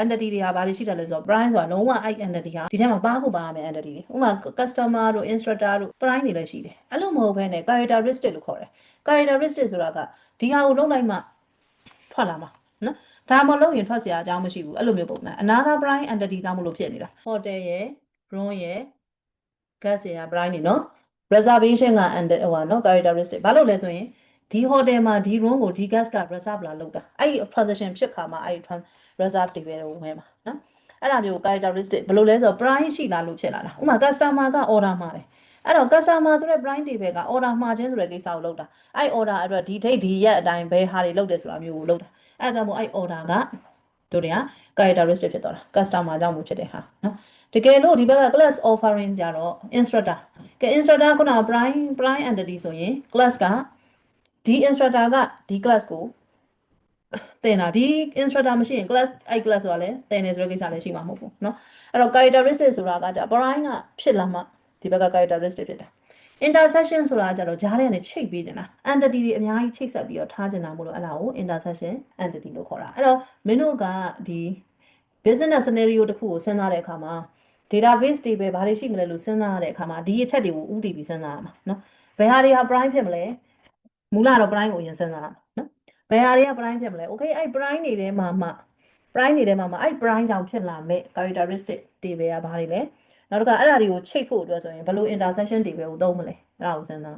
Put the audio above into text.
entity တွေကဘာတွေရှိတယ်လဲဆိုတော့ prime ဆိုတာလုံးဝအဲ့ entity ဟာဒီထဲမှာဘာကိုပါရမယ် entity တွေဥပမာ customer တို့ instructor တို့ prime တွေလည်းရှိတယ်အဲ့လိုမဟုတ်ဘဲနဲ့ characteristic လို့ခေါ်တယ် characteristic ဆိုတာကဒီဟာကိုလုံးလိုက်မှထွက်လာမှာနော်ဒါမှမဟုတ်ရင်ထွက်เสียအကြောင်းမရှိဘူးအဲ့လိုမျိုးပုံစံ another prime entity ကြောင့်မလို့ဖြစ်နေတာ hotel ရယ် room ရယ် gas ရယ် prime နေနော် reservation က ဟိုပါနော် characteristic ဘာလို့လဲဆိုရင်ဒီ hotel မှာဒီ room ကိုဒီ gas က reserve လာလုပ်တာအဲ့ဒီ transaction ဖြစ်ခါမှာအဲ့ဒီ reserve တွေပဲဝင်မှာနော်အဲ့ဒါမျိုး characteristic ဘယ်လိုလဲဆိုတော့ prime ရှိလာလို့ဖြစ်လာတာဥပမာ customer က order မှာတယ်အဲ့တော့ customer ဆိုတဲ့ prime တွေပဲက order မှာခြင်းဆိုတဲ့ကိစ္စကိုလုပ်တာအဲ့ order အတွက်ဒီ date ဒီရက်အတိုင်းဘယ်ဟာတွေလုပ်တယ်ဆိုတာမျိုးကိုလုပ်တာအဲ့ဒါကြောင့်မို့အဲ့ order ကတို့တွေက characteristic ဖြစ်သွားတာ customer ကြောင့်မို့ဖြစ်တဲ့ဟာနော်တကယ်လို့ဒီဘက်က class offering ကြတော့ instructor ကဲ instructor ခုနက prime entity ဆိုရင် class ကဒီ instructor ကဒီ class ကိုသင်တာဒီ instructor မရှိရင် class အဲ့ class ဆိုတာလည်းသင်နေဆိုတဲ့ကိစ္စလည်းရှိမှာမဟုတ်ဘူးเนาะအဲ့တော့ characteristic ဆိုတာကじゃ prime ကဖြစ်လာမှဒီဘက်က characteristic ဖြစ်တာ intersection ဆိုတာကြတော့ဂျားထဲကနေချိတ်ပေးနေတာ entity တွေအများကြီးချိတ်ဆက်ပြီးတော့ထားကျင်တာမို့လို့အဲ့ဒါကို intersection entity လို့ခေါ်တာအဲ့တော့မင်းတို့ကဒီ business scenario တစ်ခုကိုစဉ်းစားတဲ့အခါမှာ database တွေပဲဘာတွေရှိမလဲလို့စဉ်းစားရတဲ့အခါမှာဒီအချက်တွေကိုဥတည်ပြီးစဉ်းစားရမှာเนาะဘယ်ဟာတွေဟာ prime ဖြစ်မလဲမူလတော့ prime ကိုအရင်စဉ်းစားရမှာเนาะဘယ်ဟာတွေက prime ဖြစ်မလဲ okay အဲ့ prime တွေထဲမှာမှ prime တွေထဲမှာမှအဲ့ prime ကြောင့်ဖြစ်လာမဲ့ characteristic တွေပဲကဘာတွေလဲနောက်တစ်ခါအဲ့ဒါတွေကိုချိတ်ဖို့အတွက်ဆိုရင်ဘယ်လို intersection တွေပဲကိုသုံးမလဲအဲ့ဒါကိုစဉ်းစား